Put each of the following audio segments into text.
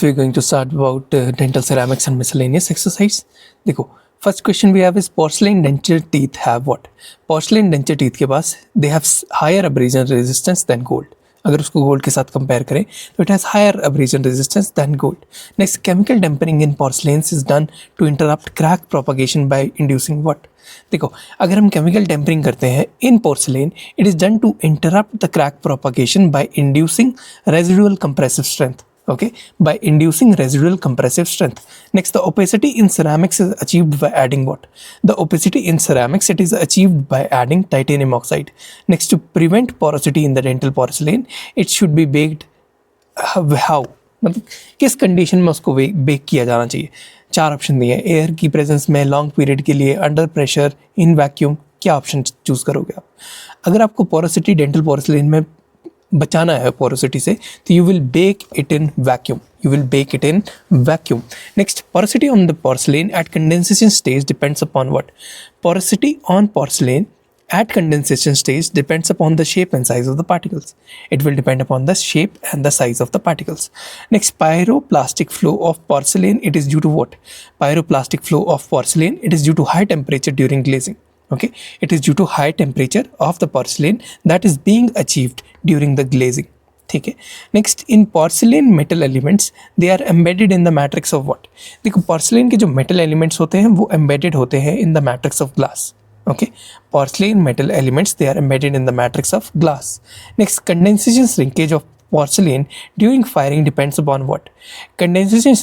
we are going to start about dental ceramics and miscellaneous exercise. देखो, first question we have is porcelain denture teeth have what? Porcelain denture teeth के पास they have higher abrasion resistance than gold. अगर उसको gold के साथ compare करें तो it has higher abrasion resistance than gold. Next, chemical dampering in porcelains is done to interrupt crack propagation by inducing what? देखो, अगर हम केमिकल टेम्परिंग करते हैं in porcelain, it is done to interrupt the crack propagation by inducing residual compressive strength. Okay, by inducing residual compressive strength. Next, the opacity in ceramics is achieved by adding what? The opacity in ceramics, it is achieved by adding titanium oxide. Next, to prevent porosity in the dental porcelain, it should be baked how? मतलब किस condition में उसको bake किया जाना चाहिए? 4 option दिए हैं. Air की प्रेजेंस में, लॉन्ग पीरियड के लिए, अंडर प्रेशर, इन वैक्यूम. क्या ऑप्शन चूज़ करोगे आप? अगर आपको पोरोसिटी डेंटल पोर्सलेन में बचाना है पोरोसिटी से, तो you will bake it in vacuum. You will bake it in vacuum. Next, porosity on the porcelain at condensation stage depends upon what? Porosity on porcelain at condensation stage depends upon the shape and size of the particles. It will depend upon the shape and the size of the particles. Next, pyroplastic flow of porcelain, it is due to what? Pyroplastic flow of porcelain, it is due to high temperature during glazing. Okay, it is due to high temperature of the porcelain that is being achieved during the glazing. ठीक है. Next, in porcelain metal elements they are embedded in the matrix of what? देखो, porcelain के जो metal elements होते हैं वो embedded होते हैं in the matrix of glass. Okay, porcelain metal elements they are embedded in the matrix of glass. Next, condensation shrinkage of porcelain during firing depends upon what? Condensation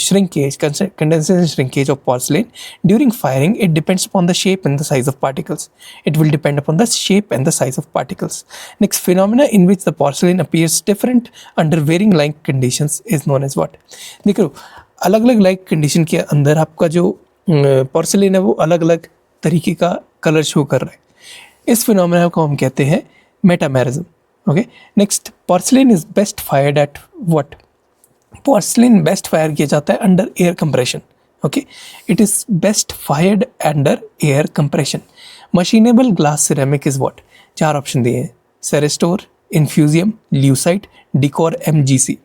shrinkage of porcelain during firing, it depends upon the shape and the size of particles. It will depend upon the shape and the size of particles. Next, phenomena in which the porcelain appears different under varying light conditions is known as what? देखो, अलग अलग light condition के अंदर आपका जो porcelain है वो अलग अलग तरीके का कलर शो कर रहा है. इस फिनोमेना को हम कहते हैं metamerism. Okay, next, porcelain is best fired at what? Porcelain best fire किया जाता है under air compression. Okay, it is best fired under air compression. Machinable glass ceramic is what? 4 option दिए हैं. Cerestor, Infusium, Lucite, Decor, MGC.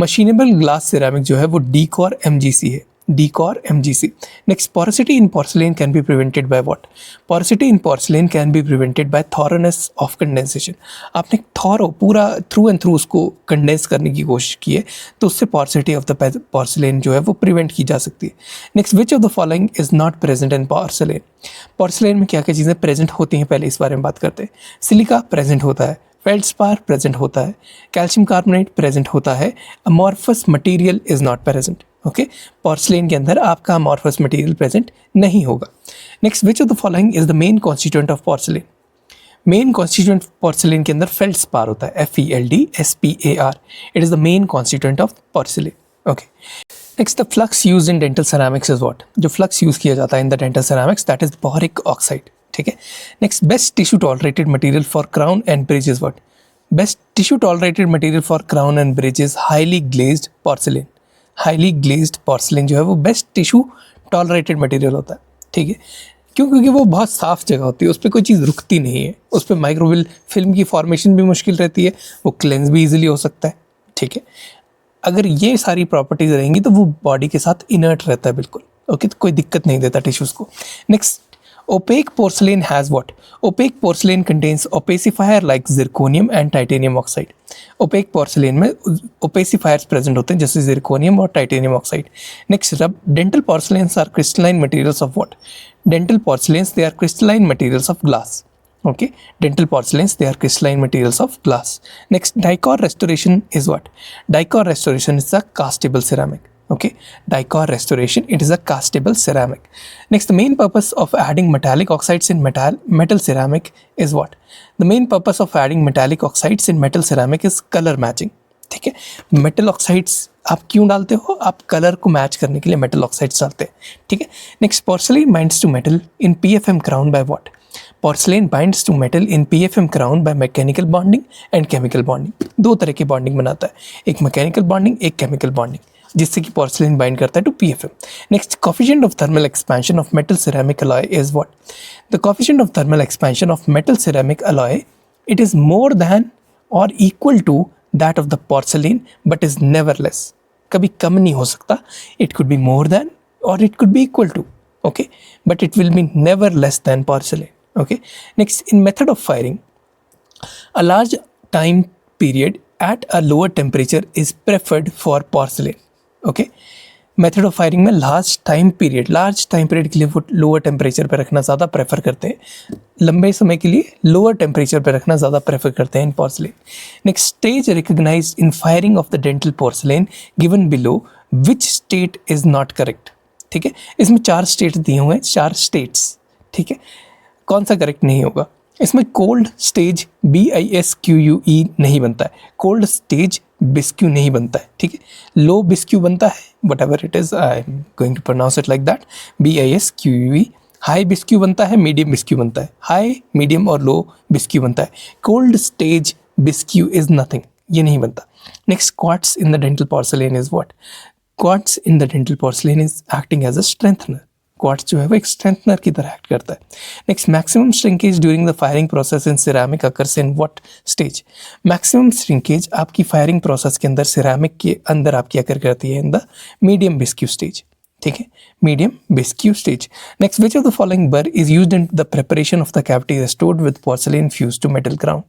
Machinable glass ceramic जो है वो Decor MGC है. Decor MGC. Next, porosity in porcelain can be prevented by what? Porosity in porcelain can be prevented by thoroughness of condensation. आपने thorough पूरा through and through उसको condense करने की कोशिश की है तो उससे porosity of the porcelain जो है वो प्रिवेंट की जा सकती है. Next, which of the following is not present in porcelain? Porcelain में क्या क्या चीज़ें प्रेजेंट होती हैं, पहले इस बारे में बात करते हैं. सिलिका प्रेजेंट होता है, फेल्डस्पार प्रेजेंट होता है, कैल्शियम कार्बोनेट प्रेजेंट होता है, amorphous material is not present. Okay, porcelain के अंदर आपका अमॉर्फस मटेरियल प्रेजेंट नहीं होगा. Next, which of the following is the main constituent of porcelain? Main constituent porcelain के अंदर फेल्डस्पार होता है, FeldSpar. It is the main constituent of porcelain. Okay, next, the flux used in dental ceramics is what? जो flux use किया जाता है in the dental ceramics that is boric oxide. ठीक है. Next, best tissue tolerated material for crown and bridge is what? Best tissue tolerated material for crown and bridge is highly glazed porcelain. Highly glazed porcelain जो है वो best tissue tolerated material होता है. ठीक है. क्यों? क्योंकि वो बहुत साफ़ जगह होती है, उस पर कोई चीज़ रुकती नहीं है, उस पर माइक्रोवेल फिल्म की फॉर्मेशन भी मुश्किल रहती है, वो क्लेंस भी ईजिली हो सकता है. ठीक है. अगर ये सारी प्रॉपर्टीज़ रहेंगी तो वो बॉडी के साथ इनर्ट रहता है बिल्कुल. ओके, तो कोई दिक्कत नहीं देता टिश्यूज़ को. Next, opaque porcelain has what? Opaque porcelain contains opacifier like zirconium and titanium oxide. Opaque porcelain में opacifiers present होते हैं जैसे zirconium और titanium oxide. Next, dental porcelains are crystalline materials of what? Dental porcelains, they are crystalline materials of glass. Okay, dental porcelains, they are crystalline materials of glass. Next, Dicor restoration is what? Dicor restoration is a castable ceramic. Okay, Dicor restoration, it is a castable ceramic. Next, the main purpose of adding metallic oxides in metal ceramic is what? The main purpose of adding metallic oxides in metal ceramic is color matching. ठीक है. Metal oxides आप क्यों डालते हो? आप colour को match करने के लिए मेटल ऑक्साइड्स डालते हैं. ठीक है. Next, porcelain binds to metal in PFM crown by what? Porcelain binds to metal in PFM crown by mechanical bonding and chemical bonding. 2 तरह की बॉन्डिंग बनाता है, एक मैकेनिकल बॉन्डिंग, एक केमिकल बॉन्डिंग, जिससे कि पोर्सलेन बाइंड करता है to PFM. Next, coefficient of thermal expansion of metal ceramic alloy is what? The coefficient of thermal expansion of metal ceramic alloy, it is more than और equal to that of the porcelain but is never less. कभी कम नहीं हो सकता. It could be more than और it could be equal to. Okay, but it will be never less than porcelain. Okay, next, in method of firing, a large time period at a lower temperature is preferred for porcelain. Okay, method of firing में large time period के लिए वो lower temperature पे रखना ज़्यादा prefer करते हैं, लंबे समय के लिए लोअर टेम्परेचर पे रखना ज़्यादा प्रेफर करते हैं in porcelain. Next, stage recognize in firing of the dental porcelain given below, which state is not correct. ठीक है, इसमें 4 स्टेट्स दिए हुए हैं, 4 स्टेट्स. ठीक है, कौन सा करेक्ट नहीं होगा. इसमें कोल्ड स्टेज BISQUE नहीं बनता है, कोल्ड स्टेज बिस्क्यू नहीं बनता है. ठीक है, लो बिस्क्यू बनता है, whatever it is, I am going to pronounce it like that, BISQUE. High bisque बनता है, मीडियम बिस्क्यू बनता है, हाई मीडियम और लो बिस्क्यू बनता है. Cold stage bisque is nothing, ये नहीं बनता. Next, quartz in the dental porcelain is what. Quartz in the dental porcelain is acting as a strengthener. Quartz जो है वो एक स्ट्रेंथनर की तरह एक्ट करता है. Next, maximum shrinkage during the firing process in ceramic occurs in what stage. Maximum shrinkage आपकी firing process के अंदर सिरेमिक के अंदर आपकी अकर करती है in the medium bisque stage. ठीक है, medium bisque stage. Next, which of the following bur is used in the preparation of the cavity restored with porcelain fused to metal crown.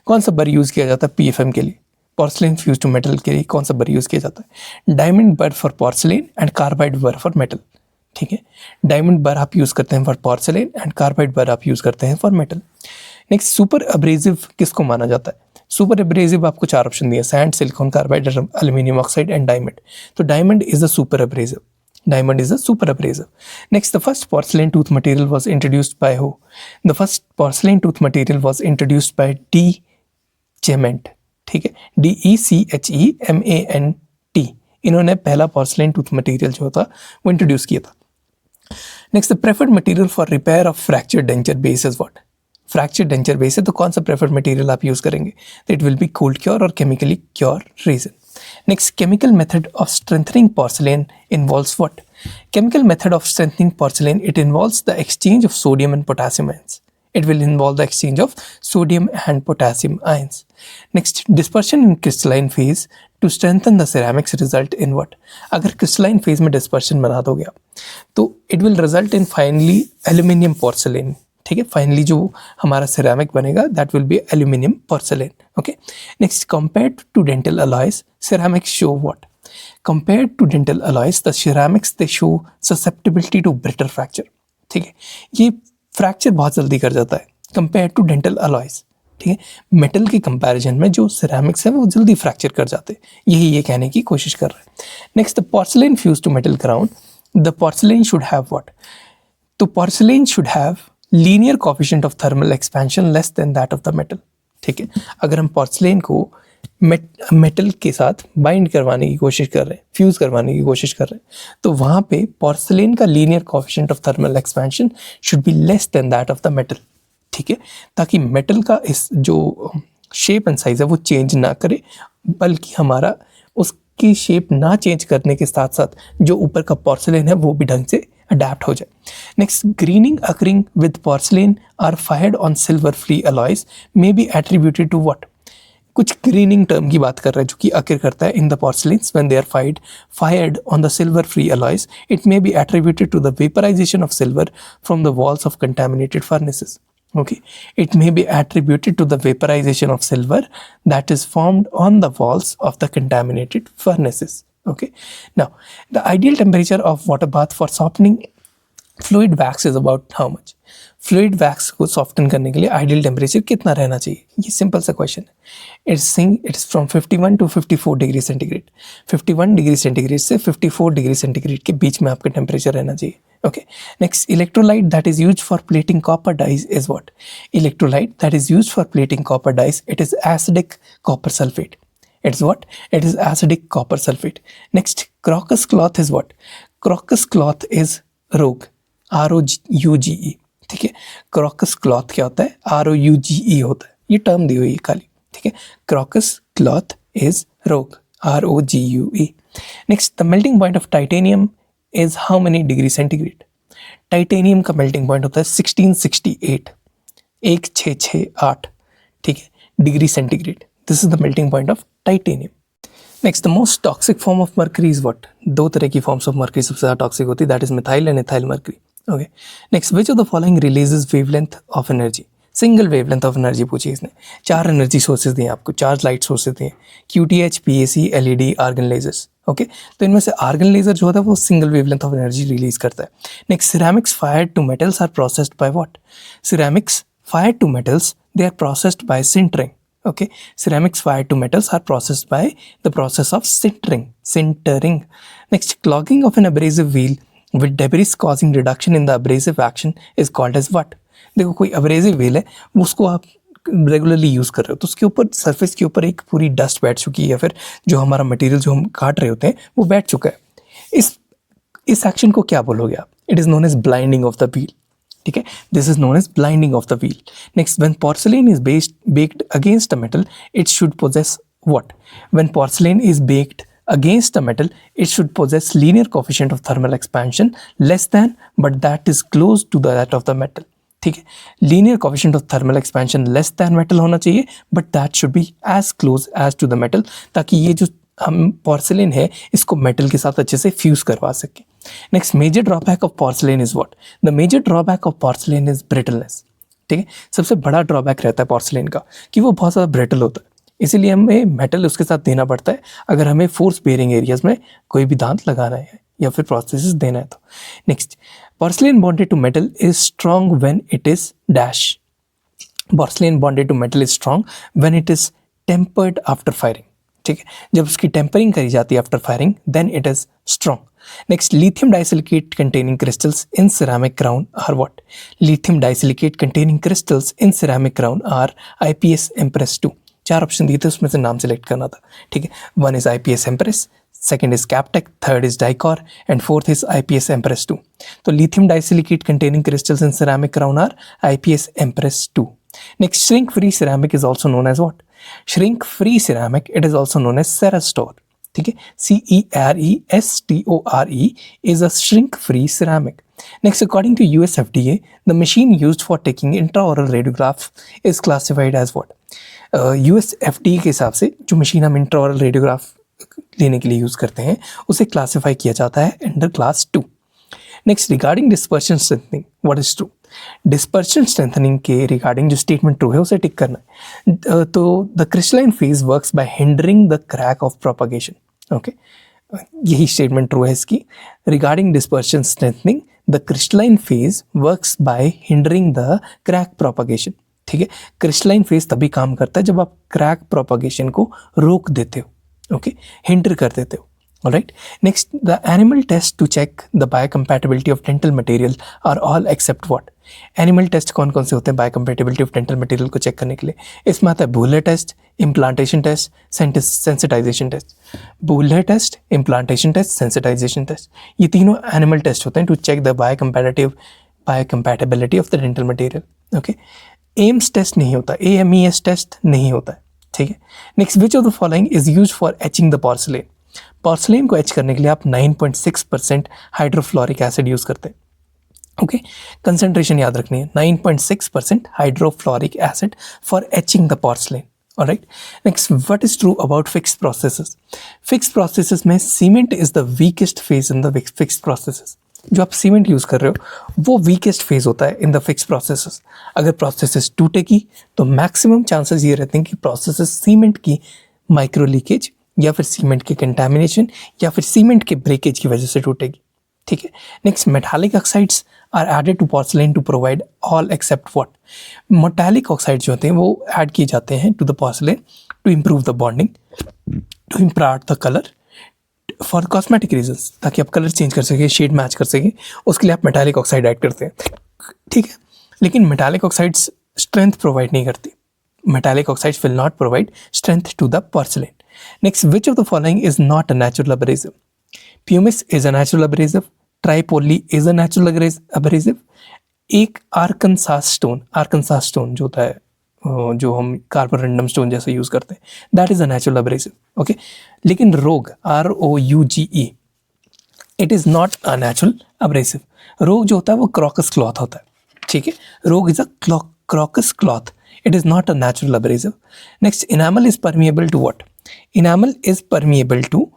कौन सा बर यूज किया जाता है PFM के लिए, पोर्सलेन फ्यूज टू मेटल के लिए कौन सा बर यूज़ किया जाता है. डायमंड बर फॉर पोर्सलेन एंड कार्बाइड बर फॉर मेटल. ठीक है, डायमंड बर आप यूज़ करते हैं फॉर पोर्सलेन एंड कार्बाइड बर आप यूज़ करते हैं for metal. Next, super abrasive किसको माना जाता है. सुपर अब्रेसिव आपको 4 ऑप्शन दिए, sand, silicon carbide, aluminium oxide and diamond. तो diamond is a super abrasive. Diamond is a super abrasive. Next, the first porcelain tooth material was introduced by who? The first porcelain tooth material was introduced by D. Chement. ठीक है, DECHEMANT. इन्होंने पहला porcelain tooth material जो था वो introduce किया था. Next, the preferred material for repair of fracture denture base is what. Fracture denture base है तो कौन सा प्रेफर्ड मटेरियल आप यूज़ करेंगे. It will be cold cure और chemically cure resin. Next, chemical method of strengthening porcelain involves what? Chemical method of strengthening porcelain, it involves the exchange of sodium and potassium ions. It will involve the exchange of sodium and potassium ions. Next, dispersion in crystalline phase to strengthen the ceramics result in what? अगर crystalline phase में dispersion बना दोगे आप तो it will result in finally aluminium porcelain. ठीक है, finally जो हमारा सिरेमिक बनेगा that will be aluminium porcelain. Okay, next, compared to dental alloys ceramics show what. Compared to dental alloys the ceramics they show susceptibility to brittle fracture. ठीक है, ये fracture बहुत जल्दी कर जाता है कंपेयर टू डेंटल अलॉयज. ठीक है, मेटल के कंपैरिजन में जो सिरेमिक्स है वो जल्दी फ्रैक्चर कर जाते हैं, यही ये कहने की कोशिश कर रहे हैं. Next, the porcelain fused to metal crown, the porcelain should have what. तो porcelain should have linear coefficient of thermal expansion less than that of the metal. ठीक है, अगर हम पोर्सलेन को मेटल के साथ बाइंड करवाने की कोशिश कर रहे हैं, फ्यूज़ करवाने की कोशिश कर रहे हैं, तो वहाँ पे पोर्सलेन का linear coefficient of thermal expansion should be less than that of the metal. ठीक है, ताकि मेटल का इस जो शेप एंड साइज है वो चेंज ना करे, बल्कि हमारा उसकी शेप ना चेंज करने के साथ साथ जो ऊपर का पोर्सलेन है वो भी ढंग से अडेप्ट हो जाए. Next, greening occurring with porcelain are fired on silver free alloys may be attributed to what. कुछ ग्रीनिंग टर्म की बात कर रहा है जो कि अकर करता है in the porcelains when they are fired on the silver free alloys. It may be attributed to the vaporization of silver from the walls of contaminated furnaces. Okay, it may be attributed to the vaporization of silver that is formed on the walls of the contaminated furnaces. Okay, now the ideal temperature of water bath for softening fluid wax is about how much. Fluid wax को soften करने के लिए ideal temperature कितना रहना चाहिए, ये simple सा question है. It's from 51 to 54 degree centigrade. 51 degree centigrade से 54 डिग्री सेंटीग्रेड के बीच में आपका टेम्परेचर रहना चाहिए. Okay, next, electrolyte that is used for plating copper dies is what. Electrolyte that is used for plating copper dies, it is acidic copper sulphate. It's what? It is acidic copper sulfate. Next, crocus cloth is what? Crocus cloth is rogue. ROUGE. ठीक है, crocus cloth क्या होता है, ROUGE होता है, ये term दी हुई है खाली. ठीक है, क्रॉकस क्लॉथ इज रोग, ROGUE. Next, the melting point of titanium is how many degree centigrade. Titanium का मेल्टिंग पॉइंट होता है 1668, 1668. ठीक है, degree centigrade. This is the melting point of titanium. Next the most toxic form of mercury is what? दो तरह की forms of mercury सबसे ज़्यादा टॉक्सिक होती है, that is methyl and ethyl mercury. Okay. Next, which of the following releases wavelength of energy? Single wavelength of energy पूछी इसने. चार एनर्जी सोर्सेज दिए आपको, चार लाइट सोर्सेज दिए, QTH, PAC, LED, argon lasers. ओके. तो इनमें से आर्गन लेजर जो होता है वो single wavelength of energy release करता है. Next, ceramics fired to metals are processed by what? Ceramics fired to metals, they are processed by sintering. Okay, ceramics fired to metals are processed by the process of sintering. Next, clogging of an abrasive wheel with debris causing reduction in the abrasive action is called as what? देखो, कोई abrasive wheel है, उसको आप regularly use कर रहे हो, तो उसके ऊपर सरफेस के ऊपर एक पूरी डस्ट बैठ चुकी है, या फिर जो हमारा मटेरियल जो हम काट रहे होते हैं वो बैठ चुका है. इस एक्शन को क्या बोलोगे आप? It is known as blinding of the wheel. ठीक है, this is known as blinding of the wheel. Next, when porcelain is baked against a metal it should possess what? When porcelain is baked against a metal it should possess linear coefficient of thermal expansion less than but that is close to that of the metal. ठीक है, linear coefficient of thermal expansion less than metal होना चाहिए, but that should be as close as to the metal, ताकि ये जो हम porcelain है इसको मेटल के साथ अच्छे से फ्यूज करवा सके. Next, major drawback of porcelain is what? The major drawback of porcelain is brittleness. ठीक है, सबसे बड़ा ड्रॉबैक रहता है पोर्सलेन का कि वो बहुत ज़्यादा ब्रिटल होता है, इसीलिए हमें मेटल उसके साथ देना पड़ता है अगर हमें फोर्स बेयरिंग एरियाज में कोई भी दांत लगाना है या फिर प्रोसेसेस देना है तो. Next, porcelain bonded to metal is strong when it is dash. Porcelain bonded to metal is strong when it is tempered after firing. ठीक है, जब उसकी टेम्परिंग करी जाती है after firing then it is strong. Next, lithium disilicate containing crystals in ceramic crown are what? Lithium disilicate containing crystals in ceramic crown are IPS Empress 2. चार option दिए थे, उसमें से नाम सेलेक्ट करना था. ठीक है, one is IPS Empress, second is Captek, third is Dicor and fourth is IPS Empress 2. तो lithium disilicate containing crystals in ceramic crown are IPS Empress 2. Next, shrink free ceramic is also known as what? Shrink free ceramic it is also known as Cerestore. ठीक है, CERESTORE is a shrink-free ceramic. Next, according to US FDA, the machine used for taking intraoral radiograph is classified as what? US FDA के हिसाब से जो machine हम इंट्राओरल radiograph लेने के लिए यूज़ करते हैं उसे क्लासीफाई किया जाता है under class 2. Next, regarding dispersion strengthening what is true? Dispersion strengthening के रिगार्डिंग जो स्टेटमेंट ट्रू है उसे टिक करना है. तो the crystalline phase works by hindering the crack of propagation. Okay, यही स्टेटमेंट ट्रू है इसकी. Regarding dispersion strengthening the crystalline phase works by hindering the crack propagation. ठीक है, क्रिस्टलाइन फेज तभी काम करता है जब आप क्रैक प्रोपगेशन को रोक देते हो, ओके, हिंडर कर देते हो. Alright. Next, the animal test to check the biocompatibility of dental material are all except what? Animal test कौन कौन से होते हैं biocompatibility of dental material को चेक करने के लिए? इसमें आता है Buhler test, implantation test, sensitization test. Buhler test, implantation test, sensitization test. ये तीनों animal test होते हैं to check the biocompatibility of the dental material. Okay. AIMS test नहीं होता, AMES test नहीं होता है. ठीक है. Next, which of the following is used for etching the porcelain? Porcelain को एच करने के लिए आप 9.6% हाइड्रोफ्लोरिक एसिड यूज करते हैं. ओके, कंसंट्रेशन याद रखनी है, 9.6% hydrofluoric acid for etching the porcelain. Alright. Next, what is true about fixed prostheses? Fixed prostheses में cement is the weakest phase in the fixed prostheses. जो आप सीमेंट यूज कर रहे हो वो वीकेस्ट फेज होता है इन द फिक्स्ड प्रोसेसेस. अगर प्रोसेसेस टूटेगी तो मैक्सिमम चांसेस ये रहते हैं कि प्रोसेसेस सीमेंट की माइक्रो लीकेज या फिर सीमेंट के कंटामिनेशन या फिर सीमेंट के ब्रेकेज की वजह से टूटेगी. ठीक है. Next, metallic oxides are added to porcelain to provide all except what? Metallic oxide जो होते हैं वो ऐड किए जाते हैं to the porcelain to improve the bonding, to impart the colour, for cosmetic reasons, ताकि आप कलर चेंज कर सकें, शेड मैच कर सकें, उसके लिए आप मेटालिक ऑक्साइड ऐड करते हैं. ठीक है, लेकिन मेटालिक ऑक्साइड्स स्ट्रेंथ प्रोवाइड नहीं करती. Metallic oxides will not provide strength to the porcelain. Next, which of the following is not a natural abrasive? Pumice is a natural abrasive. Tripoli is a natural abrasive. एक आर्कनसास stone जो होता है, जो हम Carborundum stone जैसे use करते हैं, that is a natural abrasive. Okay, लेकिन रोग ROUGE it is not a natural abrasive. रोग जो होता है वो क्रॉकस क्लॉथ होता है. ठीक है, रोग is a crocus cloth. It is not a natural abrasive. Next, enamel is permeable to what? Enamel is permeable to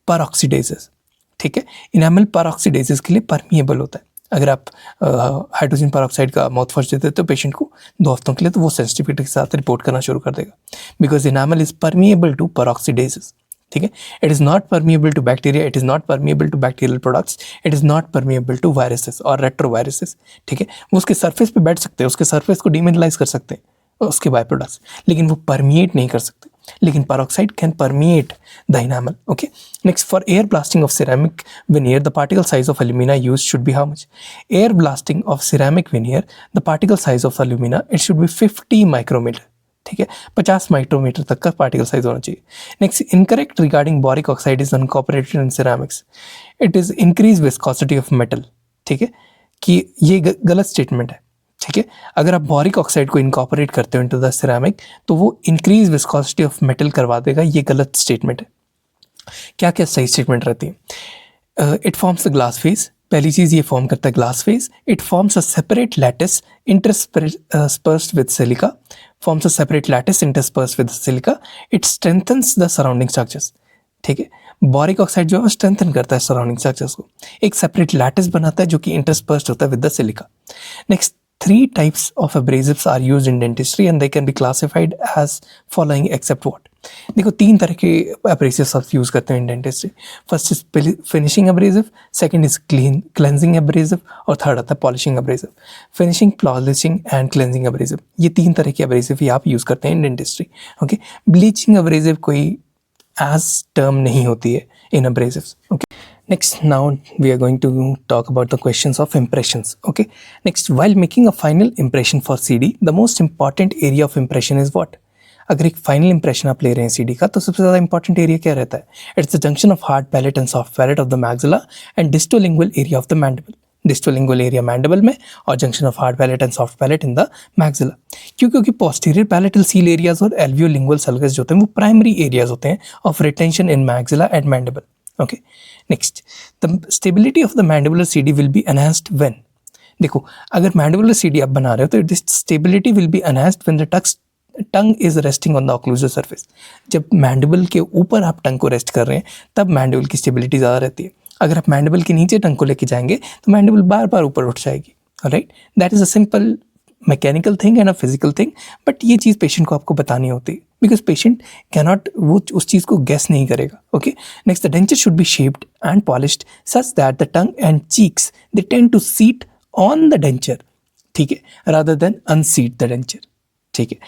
peroxidases, ठीक है। इनामल परऑक्सीडेजेस के लिए परमिएबल होता है। अगर आप हाइड्रोजन परऑक्साइड का माउथ वॉश देते हो पेशेंट को 2 हफ्तों के लिए, तो वो सेंसिटिविटी के साथ रिपोर्ट करना शुरू कर देगा, because enamel is permeable to peroxidases, ठीक है। It is not permeable to bacteria, it is not permeable to bacterial products, it is not permeable to viruses और रेट्रोवायरसेस, ठीक है। वो उसके सरफेस पे बैठ सकते हैं, उसके सरफेस को डिमिनरलाइज कर सकते हैं उसके बाय प्रोडक्ट्स, लेकिन वो परमिएट नहीं कर सकते। लेकिन peroxide can permeate the enamel. Okay. Next, for air blasting of ceramic veneer, the particle size of alumina used should be how much? Air blasting of ceramic veneer, the particle size of alumina, it should be 50 micrometer. ठीक है, 50 micrometer तक का particle size होना चाहिए। Next, incorrect regarding boric oxide is incorporated in ceramics, it is increase viscosity of metal, ठीक है, कि ये गलत स्टेटमेंट है, ठीक है। अगर आप बोरिक ऑक्साइड को इनकॉपरेट करते हो इनटू द सिरेमिक, तो वो इंक्रीज विस्कोसिटी ऑफ मेटल करवा देगा, ये गलत स्टेटमेंट है। क्या क्या सही स्टेटमेंट रहती है? It forms the glass phase, पहली चीज ये फॉर्म करता है glass phase. It forms a separate lattice interspersed with silica, forms a separate lattice interspersed with silica. It strengthens the surrounding structures, ठीक है। बोरिक ऑक्साइड जो है स्ट्रेंथन करता है सराउंडिंग स्ट्रक्चर्स को, एक सेपरेट लैटिस बनाता है जो कि इंटरस्पर्स्ड होता है with the silica. Next, 3 types of abrasives are used in dentistry and they can be classified as following except what? देखो 3 तरह के abrasives आप यूज़ करते हैं इन dentistry. First is finishing abrasive, second is cleansing abrasive और third आता है polishing abrasive. Finishing, polishing and cleansing abrasive, ये 3 तरह के एब्रेसिव ही आप यूज़ करते हैं इन डेंटिस्ट्री। ओके, ब्लीचिंग एब्रेसिव कोई एज टर्म नहीं होती है in abrasives. Okay, next, now we are going to talk about the questions of impressions. Okay, next, while making a final impression for CD, the most important area of impression is what? अगर एक final impression आप ले रहे हैं CD का, तो सबसे ज़्यादा इंपॉर्टेंट एरिया क्या रहता है? It's the junction of hard palate and soft palate of the maxilla and distolingual area of the mandible. Distolingual area mandible में और junction of hard palate and soft palate in the maxilla. क्योंकि posterior palatal seal areas और alveolingual सल्गस जो होते हैं वो primary areas होते हैं of retention in maxilla and mandible. Okay, next, the stability of the mandibular CD will be enhanced when? देखो, अगर mandibular CD आप बना रहे हो तो this stability will be enhanced when the tongue is resting on the occlusal surface. जब mandible के ऊपर आप tongue को रेस्ट कर रहे हैं तब mandible की stability ज़्यादा रहती है। अगर आप mandible के नीचे tongue को लेके जाएंगे तो mandible बार बार ऊपर उठ जाएगी। Alright, that is a simple mechanical thing and a physical thing, but ये चीज़ पेशेंट को आपको बतानी होती है बिकॉज पेशेंट कैनॉट वो उस चीज़ को गेस नहीं करेगा। Okay, next, the denture should be shaped and polished such that the tongue and cheeks they tend to seat on the denture, ठीक है, rather than unseat the denture, ठीक है।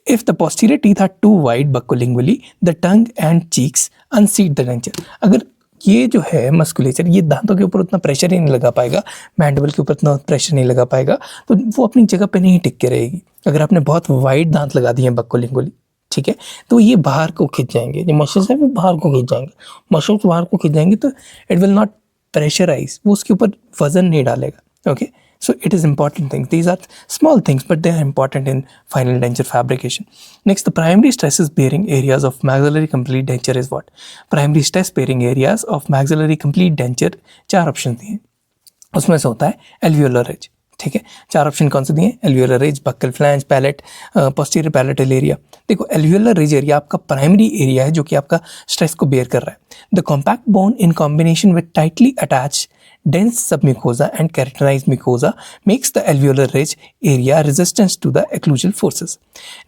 इफ द posterior teeth are too wide buccolingually, the tongue and cheeks unseat the denture. अगर ये जो है मस्कुलेचर, ये दांतों के ऊपर उतना प्रेशर ही नहीं लगा पाएगा, मैंडिबल के ऊपर उतना प्रेशर नहीं लगा पाएगा, तो वो अपनी जगह पे नहीं टिक के रहेगी। अगर आपने बहुत वाइड दांत लगा दिए हैं बक्कोलिंगुअली, ठीक है, तो ये बाहर को खिंच जाएंगे, जो मसल्स है वो बाहर को खिंच जाएंगे, मसल्स बाहर को खिंच जाएंगे तो इट विल नॉट प्रेशराइज, वो उसके ऊपर वजन नहीं डालेगा। Okay, so it is important things. These are small things, but they are important in final denture fabrication. Next, the primary stresses bearing areas of maxillary complete denture is what? Primary stress bearing areas of maxillary complete denture 4 option दिए, उसमें से होता है alveolar ridge, ठीक है। 4 option कौन से दिए? alveolar ridge, buccal flange, palate, posterior palatal area। देखो, alveolar ridge एरिया आपका प्राइमरी एरिया है जो कि आपका स्ट्रेस को बेयर कर रहा है। The compact bone in combination with tightly attached dense submucosa and keratinized mucosa makes the alveolar ridge area resistant to the occlusal forces.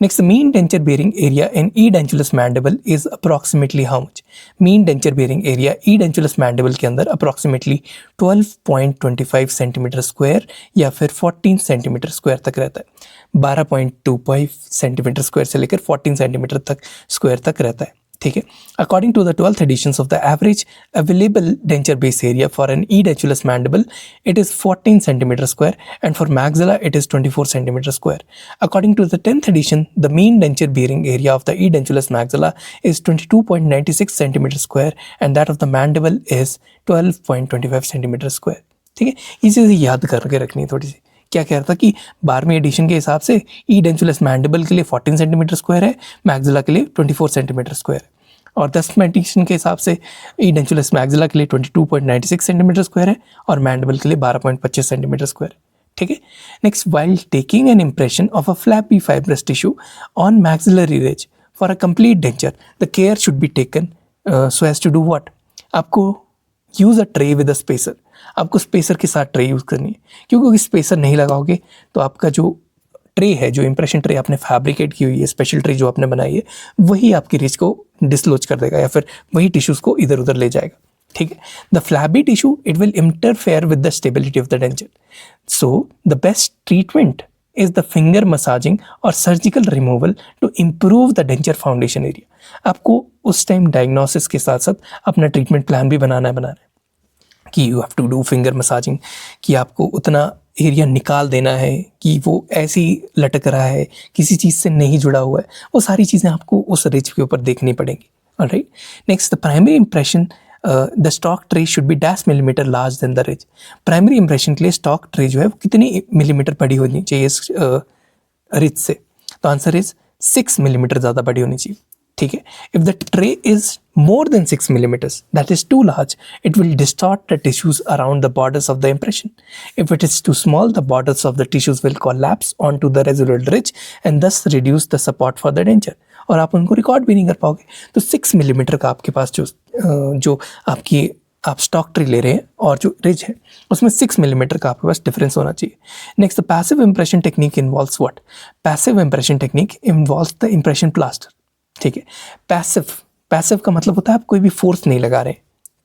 Next, the mean denture bearing area in edentulous mandible is approximately how much? Mean denture bearing area edentulous mandible के अंदर approximately 12.25 centimetre square या फिर 14 centimetre square तक रहता है। 12.25 centimetre square से लेकर 14 centimetre तक स्क्वायर तक रहता है, ठीक है। According to the 12th editions of the average available denture base area for an edentulous mandible, it is 14 centimeter square, and for maxilla it is 24 centimeter square. According to the 10th edition, the mean denture bearing area of the edentulous maxilla is 22.96 centimeter square, and that of the mandible is 12.25 centimeter square. ठीक है, ये चीज़ याद करके रखनी है थोड़ी सी। क्या कह रहा था कि 12वीं एडिशन के हिसाब से edentulous मैंडिबल के लिए 14 सेंटीमीटर स्क्वायर है, मैक्सिला के लिए 24 सेंटीमीटर स्क्वायर है, और 10वीं एडिशन के हिसाब से edentulous मैक्सिला के लिए 22.96 सेंटीमीटर स्क्वायर है और मैंडिबल के लिए 12.25 सेंटीमीटर स्क्वायर, ठीक है। Next, while taking an impression of a flabby fibrous tissue on maxillary ridge for a complete denture the care should be taken so as to do what, आपको use a tray with a spacer, आपको spacer के साथ tray use करनी है, क्योंकि अगर spacer नहीं लगाओगे तो आपका जो ट्रे है, जो इंप्रेशन ट्रे आपने फैब्रिकेट की हुई है, स्पेशल ट्रे जो आपने बनाई है, वही आपकी रिच को डिसलोज कर देगा या फिर वही टिश्यूज़ को इधर उधर ले जाएगा, ठीक है। The flabby tissue it will interfere with the stability of the denture, so the best treatment is the finger massaging और surgical removal to improve the denture foundation area. आपको उस टाइम डायग्नोसिस के साथ साथ अपना ट्रीटमेंट प्लान भी बनाना है कि you have to do finger massaging, कि आपको उतना एरिया निकाल देना है कि वो ऐसे ही लटक रहा है, किसी चीज़ से नहीं जुड़ा हुआ है, वो सारी चीज़ें आपको उस रिच के ऊपर देखनी पड़ेंगी। Alright, next the primary impression the stock tray should be dash millimetre large then the ridge. Primary impression के लिए स्टॉक ट्रे जो है वो कितनी मिलीमीटर बड़ी होनी चाहिए रिच से, तो आंसर इज 6 मिलीमीटर ज़्यादा बड़ी होनी चाहिए, ठीक है। इफ the tray is more than 6 millimeters, that is too large, it will distort the tissues around the borders of the impression. If it is too small, the borders of the tissues will collapse onto the residual ridge and thus reduce the support for the denture, और आप उनको record भी नहीं कर पाओगे। तो 6 millimetre का आपके पास जो आपकी आप स्टॉक ट्रे ले रहे हैं और जो रिज है उसमें 6 मिलीमीटर का आपके पास डिफरेंस होना चाहिए। Next, the passive impression technique involves what? Passive impression technique involves the impression plaster, ठीक है। पैसिव का मतलब होता है आप कोई भी फोर्स नहीं लगा रहे,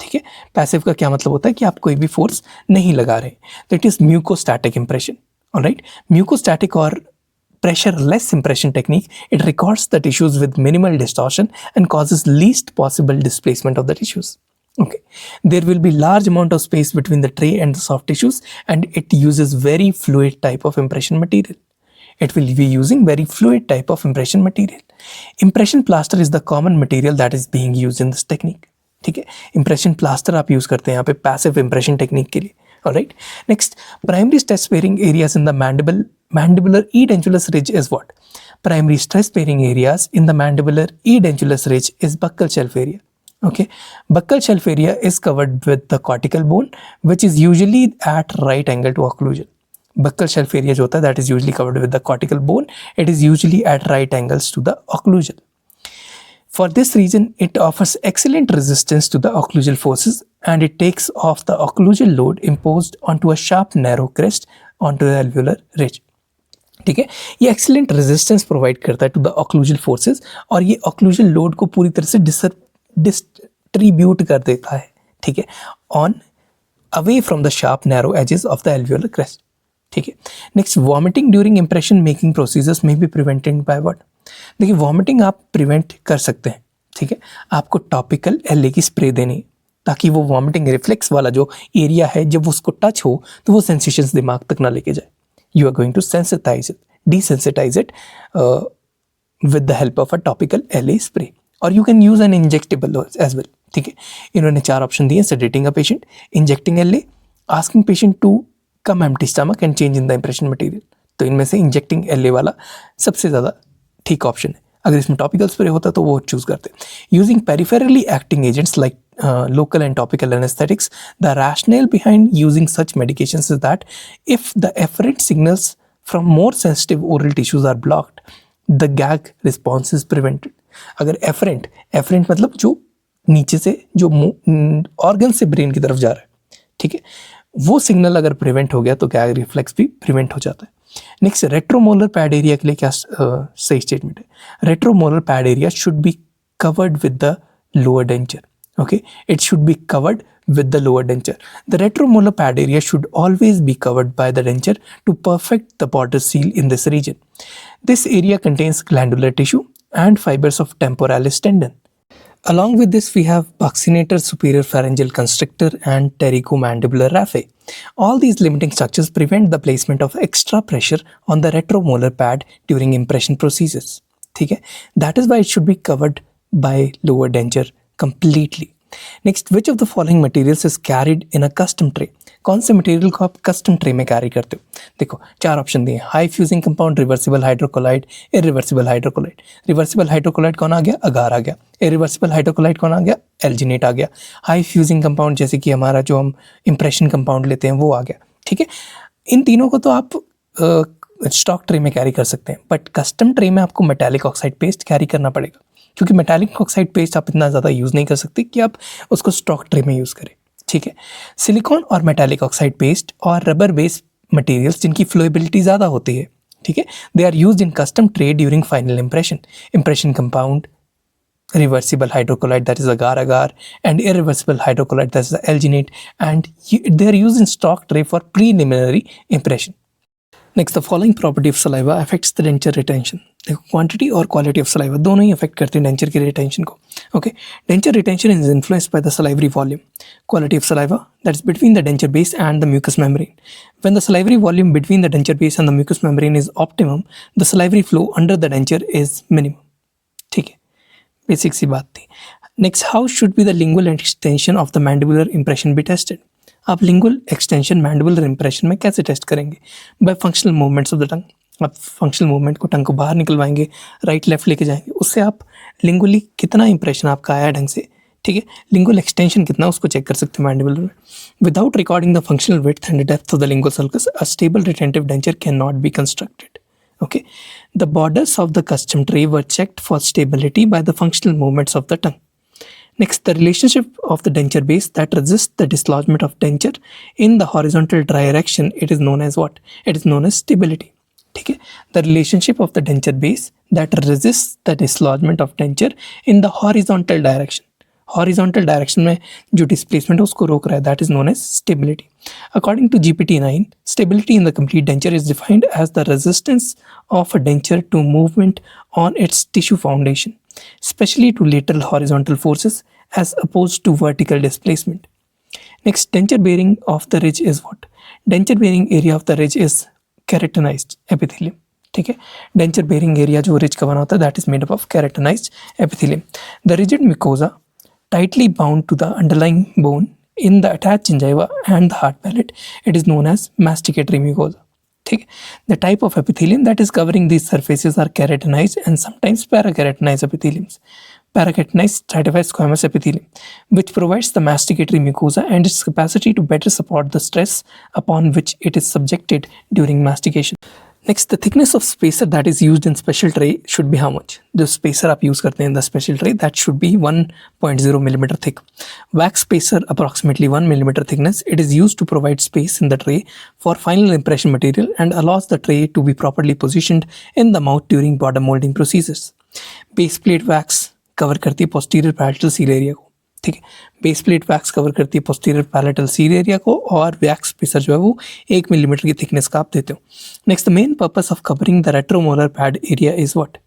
ठीक है। पैसिव का क्या मतलब होता है कि आप कोई भी फोर्स नहीं लगा रहे, तो इट इज म्यूकोस्टैटिक इंप्रेशन, ऑलराइट। म्यूकोस्टैटिक और pressure-less impression technique, it records the tissues with minimal distortion and causes least possible displacement of the tissues. Okay, there will be large amount of space between the tray and the soft tissues, and it uses very fluid type of impression material. It will be using very fluid type of impression material. Impression plaster is the common material that is being used in this technique. ठीक है, impression plaster आप use करते हैं यहाँ पे passive impression technique के लिए. Alright. Next, primary stress bearing areas in the mandibular edentulous ridge is what? Primary stress bearing areas in the mandibular edentulous ridge is buccal shelf area. Okay, buccal shelf area is covered with the cortical bone, which is usually at right angle to occlusal. Buccal shelf area जो होता है that is usually covered with the cortical bone. It is usually at right angles to the occlusal. For this reason, it offers excellent resistance to the occlusal forces and it takes off the occlusal load imposed onto a sharp narrow crest onto the alveolar ridge. ठीक है, ये excellent resistance provide करता है to the occlusal forces और ये occlusal load को पूरी तरह से distribute कर देता है, ठीक है, on away from the sharp narrow edges of the alveolar crest. ठीक है, next, vomiting during impression making procedures may be prevented by what? देखिए, वॉमिटिंग आप प्रिवेंट कर सकते हैं, ठीक है। आपको टॉपिकल एलए की स्प्रे देनी है ताकि वो वॉमिटिंग रिफ्लेक्स वाला जो एरिया है जब उसको टच हो तो वो सेंसेशंस दिमाग तक ना लेके जाए। You are going to sensitize it, desensitize it with the help of a topical LA spray, और you can use an injectable as well, ठीक है। इन्होंने 4 ऑप्शन दिए: sedating a patient, injecting LA, asking patient to come empty stomach and change in the impression material. तो इनमें से injecting LA वाला सबसे ज़्यादा ठीक ऑप्शन है। अगर इसमें टॉपिकल स्प्रे होता तो वो चूज करते। Using peripherally acting agents like local and topical anesthetics, the rationale behind using such medications is that if the efferent signals from more sensitive oral tissues are blocked, the gag response is prevented. अगर efferent मतलब जो नीचे से जो organ से brain की तरफ जा रहा है, ठीक है, वो सिग्नल अगर प्रिवेंट हो गया तो गैग रिफ्लेक्स भी प्रिवेंट हो जाता है। नेक्स्ट, रेट्रोमोलर पैड एरिया के लिए क्या सही स्टेटमेंट है? Retromolar pad area should be covered with the lower denture. Okay, it should be covered with the lower denture. The retromolar pad area should always be covered by the denture to perfect the border seal in this region. This area contains glandular tissue and fibers of temporalis tendon. Along with this, we have buccinator superior pharyngeal constrictor and pterygomandibular raphe. All these limiting structures prevent the placement of extra pressure on the retromolar pad during impression procedures. ठीक है? That is why it should be covered by lower denture completely. Next, which of the following materials is carried in a custom tray? कौन से material को आप custom tray में carry करते हो? देखो 4 ऑप्शन दिए: high fusing compound, reversible hydrocolloid, irreversible hydrocolloid. Reversible hydrocolloid कौन आ गया? अगार आ गया। इरिवर्सिबल हाइड्रोकोलाइड कौन आ गया? एल्जिनेट आ गया। हाई फ्यूजिंग कंपाउंड जैसे कि हमारा जो हम इंप्रेशन कंपाउंड लेते हैं वो आ गया। ठीक है, इन तीनों को तो आप स्टॉक ट्रे में कैरी कर सकते हैं, बट कस्टम ट्रे में आपको मेटालिक ऑक्साइड पेस्ट कैरी करना पड़ेगा, क्योंकि मेटालिक ऑक्साइड पेस्ट आप इतना ज़्यादा यूज़ नहीं कर सकते कि आप उसको स्टॉक ट्रे में यूज़ करें, ठीक है। सिलिकॉन और मेटालिक ऑक्साइड पेस्ट और रबर बेस्ड मटेरियल्स जिनकी फ्लोएबिलिटी ज़्यादा होती है, ठीक है, they are used in custom tray during final impression compound, reversible hydrocolloid, that is agar-agar, and irreversible hydrocolloid, that is the alginate, and they are used in stock tray for preliminary impression. Next, the following property of saliva affects the denture retention. देखो quantity और quality of saliva दोनों ही affect करते हैं denture की retention को, okay. Denture retention is influenced by the salivary volume. Quality of saliva, that is between the denture base and the mucous membrane. When the salivary volume between the denture base and the mucous membrane is optimum, the salivary flow under the denture is minimum, ठीक है, basic सी बात थी। Next, how should be the lingual extension of the mandibular impression be tested. आप lingual extension mandibular impression में कैसे test करेंगे? By functional movements of the tongue. आप फंक्शनल मूवमेंट को टंग को बाहर निकलवाएंगे, राइट लेफ्ट लेके जाएंगे, उससे आप लिंगुअली कितना इंप्रेशन आपका आया ढंग से, ठीक है, लिंगुअल एक्सटेंशन कितना उसको चेक कर सकते हैं मैंडिबुलर में। Without recording the functional width and depth of the lingual sulcus, a stable retentive denture can not be constructed, okay. The borders of the custom tray were checked for stability by the functional movements of the tongue. Next, the relationship of the denture base that resists the dislodgement of denture in the horizontal direction, it is known as what? It is known as stability, ठीक है। The relationship of the denture base that resists the dislodgement of denture in the horizontal direction, horizontal direction में जो displacement है उसको रोक रहा है, that is known as stability. According to GPT-9, stability in the complete denture is defined as the resistance of a denture to movement on its tissue foundation, specially to lateral horizontal forces as oppose to vertical displacement. Next, denture bearing of the ridge is what? Denture bearing area of the ridge is keratinised epithelium, ठीक है। Denture bearing area जो ridge का बना होता है that is made up of keratinised epithelium. The rigid mucosa tightly bound to the underlying bone in the attached gingiva and the hard palate, it is known as masticatory mucosa, ठीक है। The type of epithelium that is covering these surfaces are keratinized and sometimes parakeratinized epitheliums. Parakeratinized stratified squamous epithelium, which provides the masticatory mucosa and its capacity to better support the stress upon which it is subjected during mastication. Next, the thickness of spacer that is used in special tray should be how much? जो spacer आप use करते हैं in the special tray that should be 1.0 millimeter thick. Wax spacer approximately 1 millimeter thickness. It is used to provide space in the tray for final impression material and allows the tray to be properly positioned in the mouth during bottom molding procedures. Base plate wax cover करती है posterior palatal seal area को, ठीक है। Base plate wax cover करती है posterior palatal seal area को और wax spacer जो है वो 1 मिलीमीटर की थिकनेस का आप देते हो। Next, the main purpose of covering the retromolar pad area is what?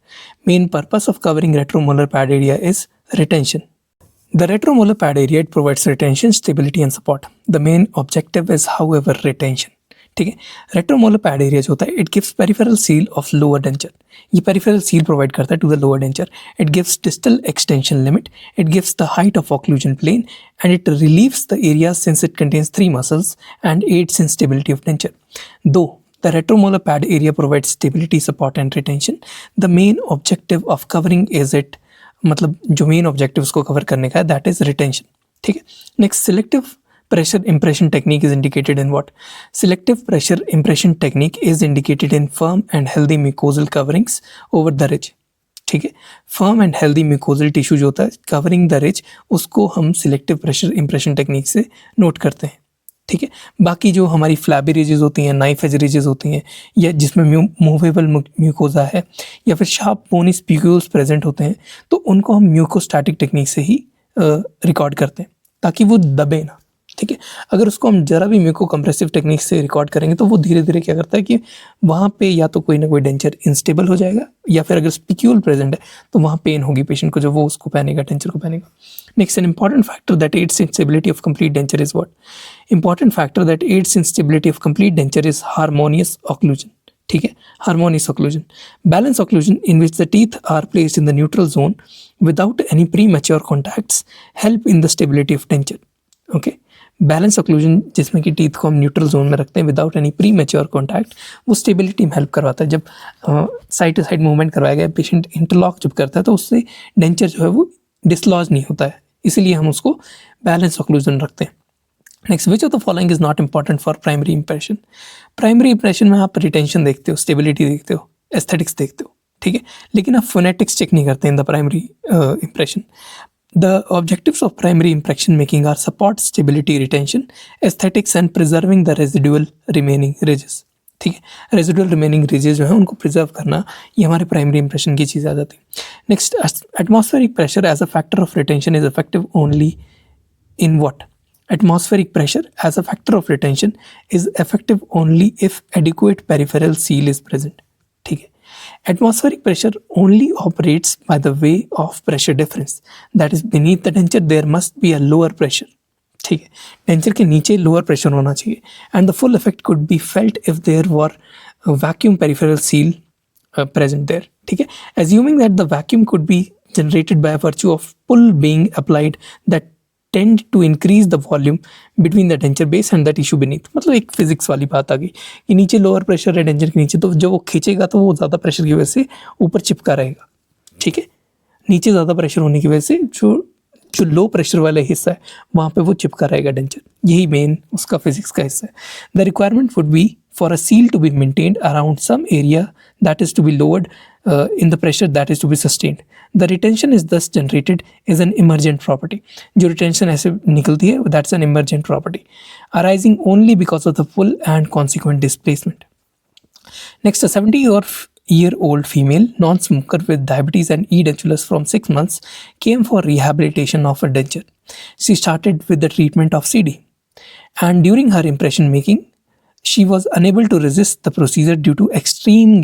Main purpose of covering retromolar pad area is retention. The retromolar pad area, it provides retention, stability and support. The main objective is however retention, ठीक है। Retromolar pad area जो होता है it gives peripheral seal of lower denture, ये peripheral seal provide करता है to the lower denture. It gives distal extension limit, it gives the height of occlusion plane and it relieves the area since it contains 3 muscles and aids in stability of denture. दो the retromolar pad area provides stability, support and retention. The main objective of covering is it, मतलब जो main objective उसको cover करने का है that is retention, ठीक है। Next, selective pressure impression technique is indicated in what? Selective pressure impression technique is indicated in firm and healthy mucosal coverings over the ridge, ठीक है। firm and healthy mucosal tissue जो होता है covering the ridge उसको हम selective pressure impression technique से note करते हैं, ठीक है। बाकी जो हमारी फ्लैबी रिजेस होती हैं, नाइफ एज रिजेस होती हैं, या जिसमें मूवेबल म्यूकोजा है या फिर शार्प बोनी स्पीक्यूल्स प्रेजेंट होते हैं, तो उनको हम म्यूकोस्टैटिक टेक्निक से ही रिकॉर्ड करते हैं ताकि वो दबे ना, ठीक है। अगर उसको हम जरा भी म्यूको कंप्रेसिव टेक्निक से रिकॉर्ड करेंगे तो वो धीरे धीरे क्या करता है कि वहाँ पे या तो कोई ना कोई डेंचर इंस्टेबल हो जाएगा या फिर अगर स्पिक्यूल प्रेजेंट है तो वहाँ पेन होगी पेशेंट को, जो वो उसको पहनेगा, डेंचर को पहनेगा। Next, an important factor that aids in stability of complete denture is what? Important factor that aids in stability of complete denture is harmonious occlusion, ठीक है। Harmonious occlusion, balance occlusion in which the teeth are placed in the neutral zone without any premature contacts help in the stability of denture, okay. Balance occlusion जिसमें कि teeth को हम neutral zone में रखते हैं without any pre mature contact, वो stability में help करवाता है। जब साइड टू साइड मूवमेंट करवाया गया, पेशेंट इंटरलॉक जब करता है तो उससे डेंचर जो है वो डिसलॉज नहीं होता है, इसीलिए हम उसको बैलेंस ऑक्लूजन रखते हैं। Next, which of the following is not important for primary impression? Primary impression में आप रिटेंशन देखते हो, स्टेबिलिटी देखते हो, एस्थेटिक्स देखते हो, ठीक है, लेकिन आप फोनेटिक्स चेक नहीं करते in the primary impression. The objectives of primary impression making are support, stability, retention, aesthetics and preserving the residual remaining ridges. ठीक है, रेजिडुअल रिमेनिंग ridges जो है उनको प्रिजर्व करना, ये हमारे प्राइमरी इंप्रेशन की चीज़ आ जाती है. Next, atmospheric pressure as a factor of retention is effective only in what? Atmospheric pressure as a factor of retention is effective only if adequate peripheral seal is present. ठीक है, atmospheric pressure only operates by the way of pressure difference, that is beneath the denture there must be a lower pressure. ठीक है, denture के नीचे lower pressure होना चाहिए, and the full effect could be felt if there were vacuum peripheral seal present there. ठीक है, assuming that the vacuum could be generated by virtue of pull being applied that tend to increase the volume between the denture base and the tissue beneath. मतलब एक physics वाली बात आ गई कि नीचे lower pressure है डेंचर के नीचे, तो जब वो खींचेगा तो वो ज़्यादा प्रेशर की वजह से ऊपर चिपका रहेगा. ठीक है, नीचे ज़्यादा प्रेशर होने की वजह से जो लो प्रेशर वाला हिस्सा है वहाँ पे वो चिपका रहेगा डेंचर. यही मेन उसका फिजिक्स का हिस्सा है. The requirement would be for a seal to be maintained around some area that is to be lowered in the pressure that is to be sustained. The retention is thus generated is an emergent property. जो retention ऐसे निकलती है, that's an emergent property arising only because of the pull and consequent displacement. Next, a 70-year-old female non-smoker with diabetes and edentulous from 6 months came for rehabilitation of a denture. She started with the treatment of CD, and during her impression making she was unable to resist the procedure due to extreme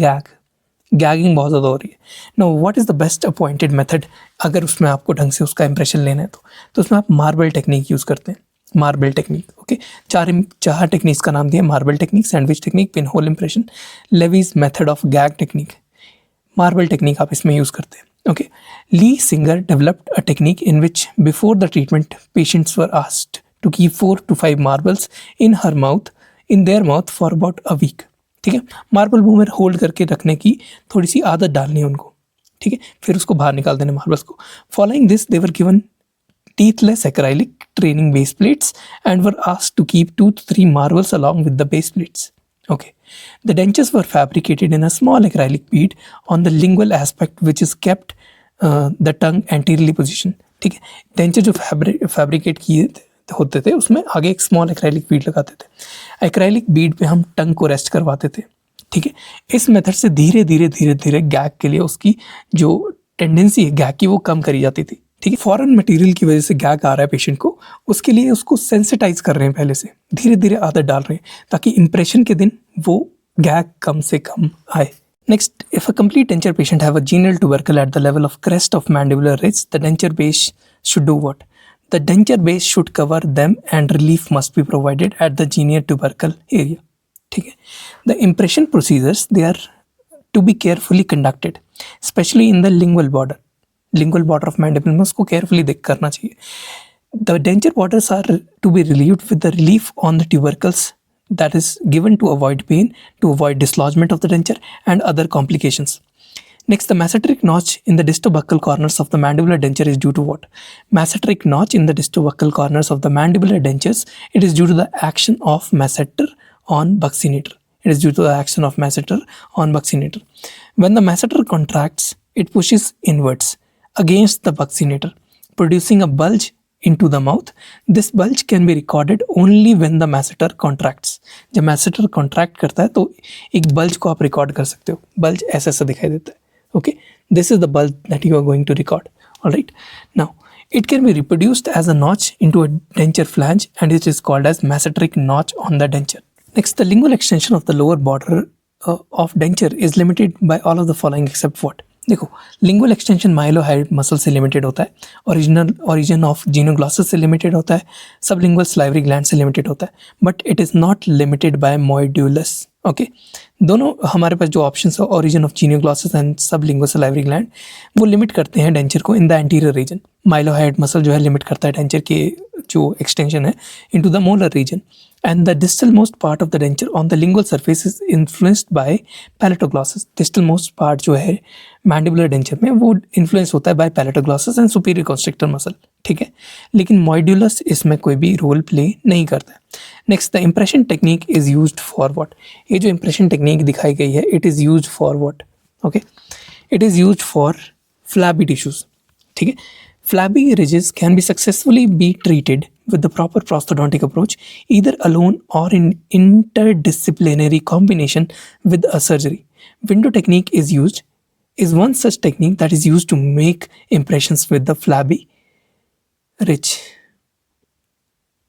gagging बहुत ज़्यादा हो रही है. Now what is the best appointed method अगर उसमें आपको ढंग से उसका इंप्रेशन लेना है तो उसमें आप मार्बल टेक्निक यूज़ करते हैं. मार्बल टेक्निक, ओके, चार टेक्निक्स का नाम दिया, marble technique, sandwich technique, pin hole impression, Levy's method of gag technique. Marble technique आप इसमें यूज़ करते हैं. Okay, Lee Singer developed a technique in which before the treatment patients were asked to keep 4 to 5 marbles in their mouth for about a week. ठीक है, marble मुंह में hold करके रखने की थोड़ी सी आदत डालनी है उनको. ठीक है, फिर उसको बाहर निकाल देना मार्बल्स को. Following this they were given teethless acrylic training base plates and were asked to keep 2 to 3 marbles along with the base plates. Okay, the dentures were fabricated in a small acrylic bead on the lingual aspect which is kept the tongue anteriorly positioned. ठीक है, denture जो fabricate किए होते थे उसमें आगे एक small acrylic Beed लगाते थे. एक्राइलिक बीड पे हम टंग को रेस्ट करवाते थे. ठीक है, इस मेथड से धीरे धीरे गैग के लिए उसकी जो टेंडेंसी है गैग की वो कम करी जाती थी. ठीक है, फॉरेन मटेरियल की वजह से गैग आ रहा है पेशेंट को, उसके लिए उसको सेंसिटाइज कर रहे हैं, पहले से धीरे धीरे आदत डाल रहे हैं ताकि इंप्रेशन के दिन वो गैग कम से कम आए. Next, if a complete denture patient have a genial tubercle at the level of crest of mandibular ridge, the denture base should do what? The denture base should cover them and relief must be provided at the genial tubercle area. ठीक है, the impression procedures they are to be carefully conducted, especially in the lingual border of mandible में उसको carefully देख करना चाहिए. The denture borders are to be relieved with the relief on the tubercles that is given to avoid pain, to avoid dislodgement of the denture and other complications. Next, the masseteric notch in the distobuccal corners of the mandibular denture is due to what? Masseteric notch in the distobuccal corners of the mandibular dentures, it is due to the action of masseter on buccinator. It is due to the action of masseter on buccinator. When the masseter contracts, it pushes inwards against the buccinator, producing a bulge into the mouth. This bulge can be recorded only when the masseter contracts. जब masseter contract करता है तो एक bulge को आप record कर सकते हो. bulge ऐसा दिखाई देता है. Okay, this is the bulge that you are going to record. All right. Now, it can be reproduced as a notch into a denture flange and it is called as masseteric notch on the denture. Next, the lingual extension of the lower border of denture is limited by all of the following except what? देखो, lingual extension mylohyoid muscle से limited होता है, origin of genioglossus से limited होता है, sublingual salivary gland से limited होता है, but it is not limited by modiolus. Okay, दोनों हमारे पास जो ऑप्शन है origin of genioglossus and sublingual salivary gland वो लिमिट करते हैं डेंचर को in the anterior region. Mylohyoid muscle जो है लिमिट करता है डेंचर के जो एक्सटेंशन है into the molar region. and the distalmost part of the denture on the lingual surface is influenced by palatoglossus. distalmost part जो है mandibular denture में वो influence होता है by palatoglossus and superior constrictor muscle, ठीक है, लेकिन modulus इसमें कोई भी रोल प्ले नहीं करता है. Next, the impression technique is used for what. ये जो इम्प्रेशन टेक्निक दिखाई गई है, it is used for what. Okay, it is used for flabby tissues, ठीक है. Flabby ridges can be successfully be treated with the proper prosthodontic approach, either alone or in interdisciplinary combination with a surgery. Window technique is one such technique that is used to make impressions with the flabby ridge.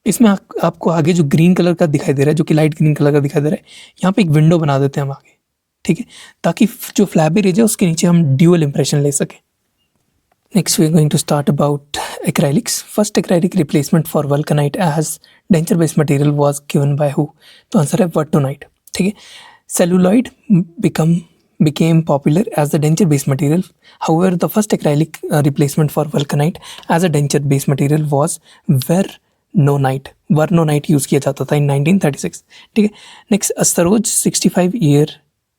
इसमें आपको आगे जो green colour का दिखाई दे रहा है, जो कि लाइट ग्रीन कलर का दिखाई दे रहा है, यहाँ पे एक विंडो बना देते हैं हम आगे, ठीक है, ताकि जो फ्लैबी रिज है उसके नीचे हम ड्यूअल इंप्रेशन ले सकें. Next, we are going to start about acrylics. First acrylic replacement for vulcanite as denture-based material was given by who? तो आंसर है वर्टोनाइट, ठीक है. Celluloid became popular as the denture-based material. However, the first acrylic replacement for vulcanite as a denture-based material was Vernonite use किया जाता था in 1936, ठीक है. Next, a Saroj 65-year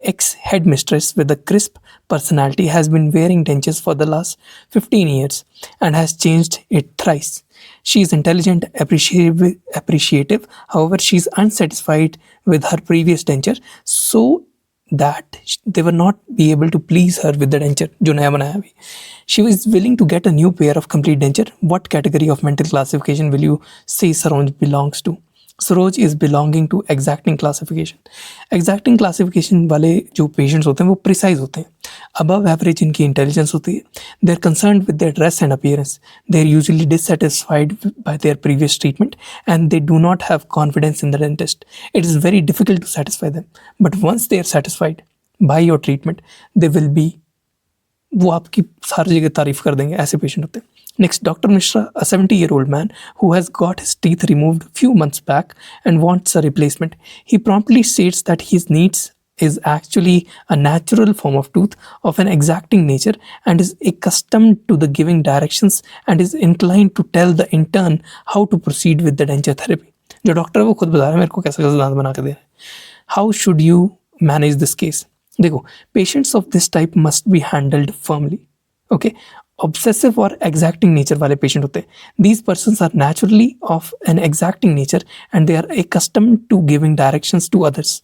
ex-headmistress with a crisp personality has been wearing dentures for the last 15 years and has changed it thrice. She is intelligent, appreciative. However, she is unsatisfied with her previous denture, so that they were not be able to please her with the denture जो नया बनाया अभी. She was willing to get a new pair of complete denture. What category of mental classification will you say Saroj belongs to? Saroj is belonging to exacting classification. Exacting classification वाले जो patients होते हैं वो precise होते हैं, above average इनकी intelligence होती है. They are concerned with their dress and appearance. They are usually dissatisfied by their previous treatment and they do not have confidence in the dentist. It is very difficult to satisfy them. But once they are satisfied by your treatment, they will be, वो आपकी सारी जगह तारीफ कर देंगे, ऐसे patient होते हैं. Next, Dr. Mishra, a 70-year-old man who has got his teeth removed few months back and wants a replacement. He promptly states that his needs is actually a natural form of tooth of an exacting nature and is accustomed to the giving directions and is inclined to tell the intern how to proceed with the denture therapy. जो doctor है वो खुद बता रहा है मेरे को कैसे कैसे दांत बना के दे रहा है. How should you manage this case? देखो, patients of this type must be handled firmly. Okay, obsessive और एग्जैक्टिंग नेचर वाले पेशेंट होते हैं. These persons are naturally of an exacting nature and they are accustomed to giving directions to others.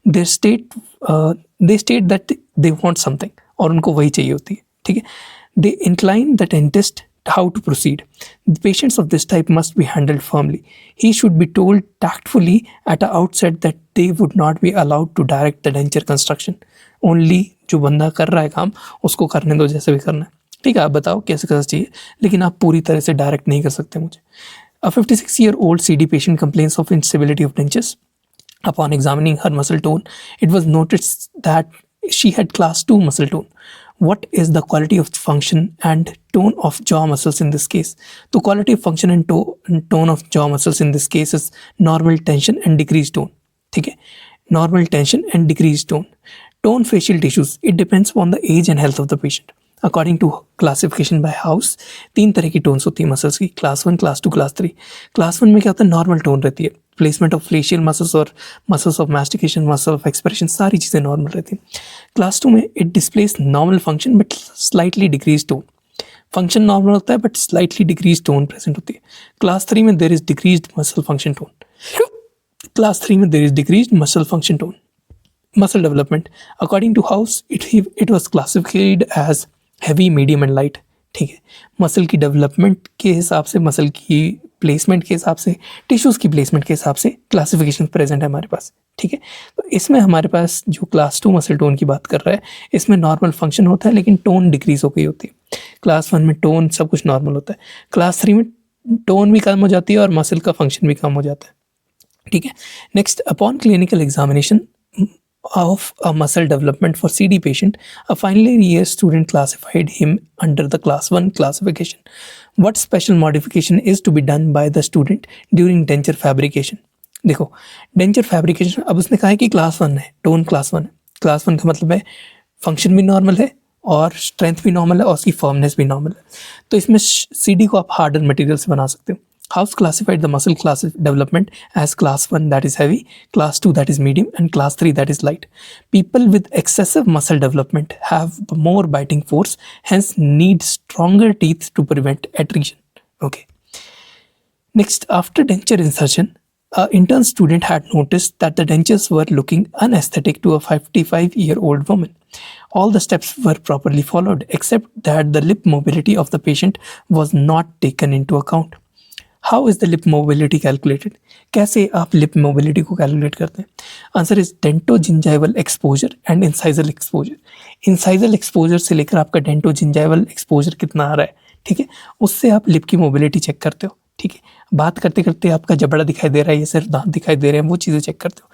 They state that they want something और उनको वही चाहिए होती है, ठीक है. They incline the dentist how to proceed. The patients of this type must be handled firmly. He should be told tactfully at the outset that they would not be allowed to direct the denture construction. Only जो बंदा कर रहा है काम उसको करने दो जैसे भी करना है, ठीक है. आप बताओ कैसे करना चाहिए, लेकिन आप पूरी तरह से डायरेक्ट नहीं कर सकते मुझे. A 56-year-old CD patient complains of instability of dentures. Upon examining her muscle tone, it was noticed that she had class 2 muscle tone. What is the quality of function and tone of jaw muscles in this case? The quality of function and tone of jaw muscles in this case is normal tension and decreased tone. ठीक है, normal tension and decreased tone. Tone facial tissues, it depends upon the age and health of the patient. According to classification by House, 3 तरह की tones होती है muscles की, class 1, class 2, class 3. Class 1 में क्या होता है, नॉर्मल टोन रहती है. प्लेसमेंट ऑफ फेशियल मसल्स और muscles of mastication, muscle of expression, सारी चीज़ें नॉर्मल रहती हैं. क्लास 2 में it displace normal function but slightly decrease tone. Function normal होता है but slightly decrease tone present होती है. क्लास 3 में there is decrease muscle function tone. Class 3 में there is decrease muscle function tone. Muscle development, according to House it was classified as heavy, medium and light. ठीक है, muscle की development के हिसाब से, मसल की प्लेसमेंट के हिसाब से, टिश्यूज़ की प्लेसमेंट के हिसाब से क्लासिफिकेशन प्रेजेंट है हमारे पास. ठीक है, तो इसमें हमारे पास जो क्लास 2 मसल टोन की बात कर रहा है, इसमें नॉर्मल फंक्शन होता है लेकिन टोन डिक्रीज हो गई होती है. क्लास 1 में टोन सब कुछ नॉर्मल होता है. क्लास 3 में टोन भी कम हो जाती है और मसल का फंक्शन भी कम हो जाता है. ठीक है, next, upon clinical examination of a muscle development for CD patient, a final year student classified him under the class 1 classification. What special modification is to be done by the student during denture fabrication? देखो, denture fabrication, अब उसने कहा है कि class 1 है, tone class 1 है. Class 1 का मतलब है फंक्शन भी नॉर्मल है और स्ट्रेंथ भी नॉर्मल है और उसकी फर्मनेस भी नॉर्मल है. तो इसमें CD को आप हार्डर मटेरियल से बना सकते हो. House classified the muscle class development as class 1, that is heavy, class 2, that is medium, and class 3, that is light. People with excessive muscle development have more biting force, hence need stronger teeth to prevent attrition. Okay. Next, after denture insertion, an intern student had noticed that the dentures were looking unaesthetic to a 55-year-old woman. All the steps were properly followed, except that the lip mobility of the patient was not taken into account. How is the lip mobility calculated? कैसे आप lip mobility को calculate करते हैं? Answer is dento gingival exposure and incisal exposure. Incisal exposure से लेकर आपका dento gingival exposure कितना आ रहा है, ठीक है, उससे आप लिप की मोबिलिटी चेक करते हो. ठीक है, बात करते करते आपका जबड़ा दिखाई दे रहा है या सिर्फ दांत दिखाई दे रहे हैं, वो चीज़ें चेक करते हो.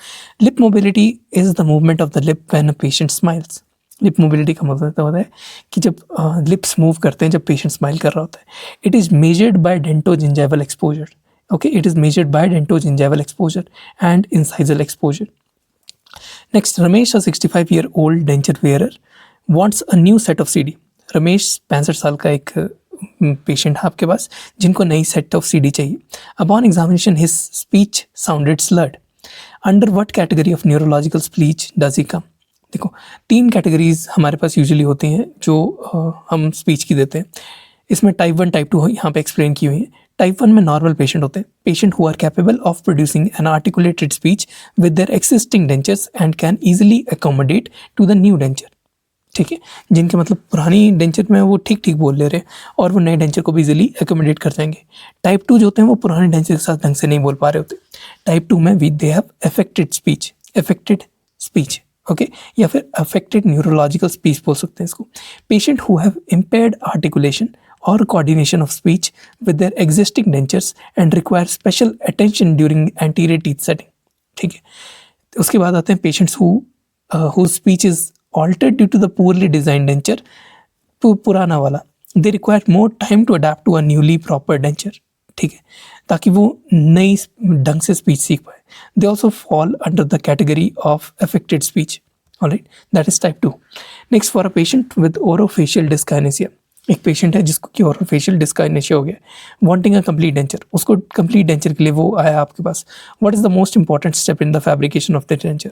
Lip mobility is the movement of the lip when a patient smiles. Lip mobility का मतलब होता है कि जब लिप्स मूव करते हैं जब पेशेंट स्माइल कर रहा होता है. It is measured by dento gingival exposure. Okay, it is measured by dento gingival exposure and incisal exposure. Next, Ramesh, a 65-year-old denture wearer, wants a new set of CD. Ramesh 65 साल का एक patient है आपके पास जिनको नई सेट ऑफ सीडी चाहिए. Upon examination his speech sounded slurred. Under what category of neurological speech does he come? देखो, 3 कैटेगरीज हमारे पास यूजुअली होती हैं जो हम स्पीच की देते हैं. इसमें टाइप 1 टाइप 2 यहाँ पे एक्सप्लेन की हुई है. टाइप 1 में नॉर्मल पेशेंट होते हैं, patient who are capable of producing an articulated speech with their existing dentures and can easily accommodate to the new denture. ठीक है, जिनके मतलब पुरानी डेंचर में वो ठीक ठीक बोल ले रहे हैं और वो नए डेंचर को भी इजीली अकोमोडेट कर जाएंगे. टाइप 2 जो होते हैं वो पुराने डेंचर के साथ ढंग से नहीं बोल पा रहे होते. टाइप 2 में we they have affected speech, okay, या फिर अफेक्टेड न्यूरोलॉजिकल स्पीच बोल सकते हैं इसको. Patient who have impaired articulation और coordination of speech with their existing dentures and require special attention during anterior teeth setting. ठीक है, उसके बाद आते हैं patients who speech is altered due to the poorly designed denture. पुराना वाला, they require more time to adapt to a newly proper denture. ठीक है, ताकि वो नई ढंग से स्पीच सीख पाए. They also fall under the category of affected speech. Alright, that is type 2. Next, for a patient with orofacial dyskinesia. एक पेशेंट है जिसको कि ओरोफेशियल डिस्काइनेशिया हो गया, वांटिंग अ कंप्लीट डेंचर. उसको कंप्लीट डेंचर के लिए वो आया आपके पास. What is the most important step in the fabrication of the denture?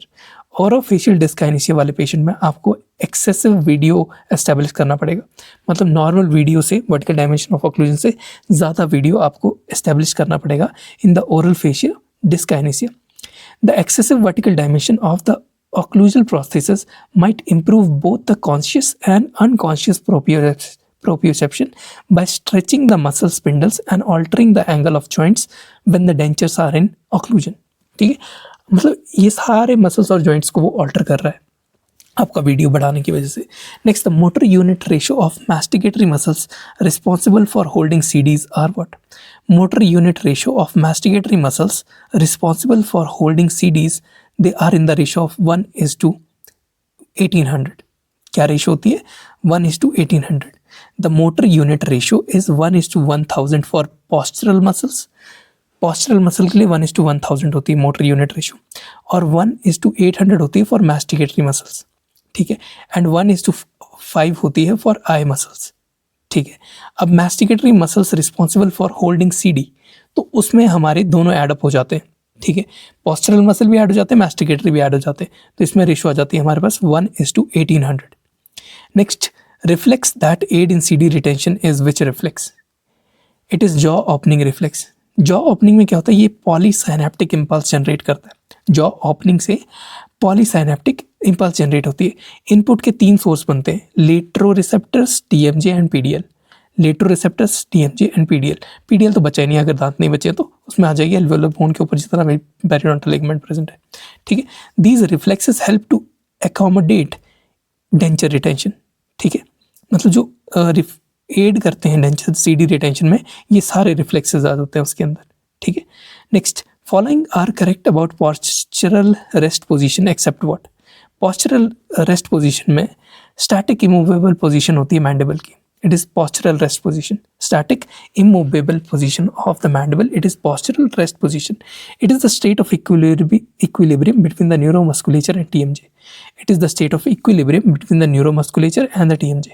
Orofacial dyskinesia वाले पेशेंट में आपको एक्सेसिव वीडियो एस्टेब्लिश करना पड़ेगा. मतलब नॉर्मल वीडियो से, वर्टिकल डायमेंशन ऑफ ऑक्लूजन से ज़्यादा वीडियो आपको एस्टेब्लिश करना पड़ेगा in the oral facial dyskinesia. The excessive vertical dimension of the occlusal prosthesis might improve both the conscious and unconscious proprioception by stretching the muscle spindles and altering the angle of joints when the dentures are in occlusion. ठीक है, मतलब ये सारे muscles और joints को वो alter कर रहा है आपका वीडियो बढ़ाने की वजह से. Next, the motor unit ratio of masticatory muscles responsible for holding CDs are what? Motor unit ratio of masticatory muscles responsible for holding CDs, they are in the ratio of 1:1800. क्या ratio होती है? 1:1800. The motor unit ratio is 1:1000 for postural muscles. postural muscle के लिए 1:1000 होती है motor unit ratio, और 1:800 होती है फॉर मास्टिकेटरी मसल्स. ठीक है, एंड 1:5 होती है फॉर आई मसल्स. ठीक है, अब masticatory muscles responsible for holding CD, तो उसमें हमारे दोनों एडअप हो जाते हैं. ठीक है, पोस्चरल मसल भी ऐड हो जाते हैं, मास्टिकेटरी भी ऐड हो जाते हैं, तो इसमें रेशो आ जाती है हमारे पास 1:1800. Next, reflex that aid in CD retention is which reflex? It is jaw opening reflex. Jaw opening में क्या होता है? ये पॉलीसाइनेप्टिक इम्पल्स जनरेट करता है. जॉ ओपनिंग से पॉलीसाइनेप्टिक इम्पल्स जनरेट होती है. इनपुट के 3 सोर्स बनते हैं, लेट्रोरिसेप्टर्स, टीएमजे एंड पीडीएल. लेट्रोरिसेप्टर्स, टीएमजे एंड पीडीएल. पीडीएल तो बचा ही नहीं, अगर दांत नहीं बचे तो उसमें आ जाएगी एल्वेओलर बोन के ऊपर जितना पेरिडोंटल लिगामेंट प्रेजेंट है. ठीक है, these reflexes help to accommodate denture retention. ठीक है, मतलब जो एड करते हैं डेंचर सीडी रिटेंशन में, ये सारे रिफ्लेक्सेस आ जाते हैं उसके अंदर. ठीक है, next, following are correct about postural rest position except what? Postural rest position में स्टैटिक इमूवेबल पोजीशन होती है मैंडिबल की. It is postural rest position. Static immovable position of the mandible. It is postural rest position. It is the state of equilibrium between the neuromusculature and TMJ. It is the state of equilibrium between the neuromusculature and the TMJ.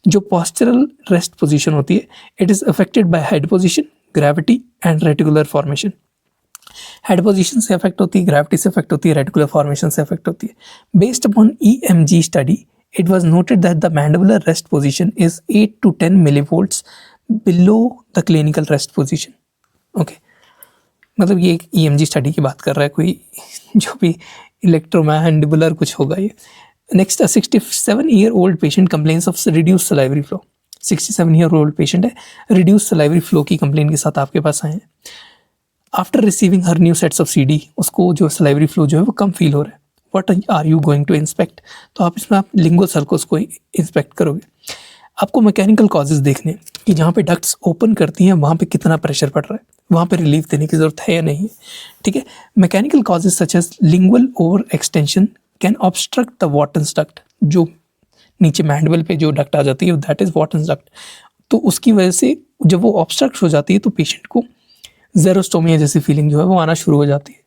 जो postural rest position होती है, it is affected by head position, gravity and reticular formation. Head position से affect होती है, gravity से affect होती है, reticular formation से अफेक्ट होती है। Based upon EMG study it was noted that the mandibular rest position is 8 to 10 millivolts below the clinical rest position. Okay, मतलब ये एक EMG स्टडी की बात कर रहा है, कोई जो भी इलेक्ट्रोमैंडिबुलर कुछ होगा ये। Next, 67-year-old patient complains of reduced salivary flow। 67-year-old patient है, reduced salivary flow की कंप्लेन के साथ आपके पास आए हैं। After receiving her new sets of CD, उसको जो सलाइवरी फ्लो जो है वो कम फील हो रहा है। What are you going to inspect? तो आप इसमें आप लिंगुअल sulcus को इंस्पेक्ट करोगे। आपको मैकेनिकल कॉजेज देखने कि जहाँ पे डक्ट्स ओपन करती हैं वहाँ पे कितना प्रेशर पड़ रहा है, वहाँ पे रिलीफ देने की ज़रूरत है या नहीं है। ठीक है, mechanical causes such as lingual over extension can obstruct the Wharton's duct. जो नीचे मैंडिबल पे जो डक्ट आ जाती है दैट इज़ वॉटन्स डक्ट। तो उसकी वजह से जब वो ऑब्स्ट्रक्ट हो जाती है तो पेशेंट को ज़ेरोस्टोमिया जैसी फीलिंग जो है वो आना शुरू हो जाती है।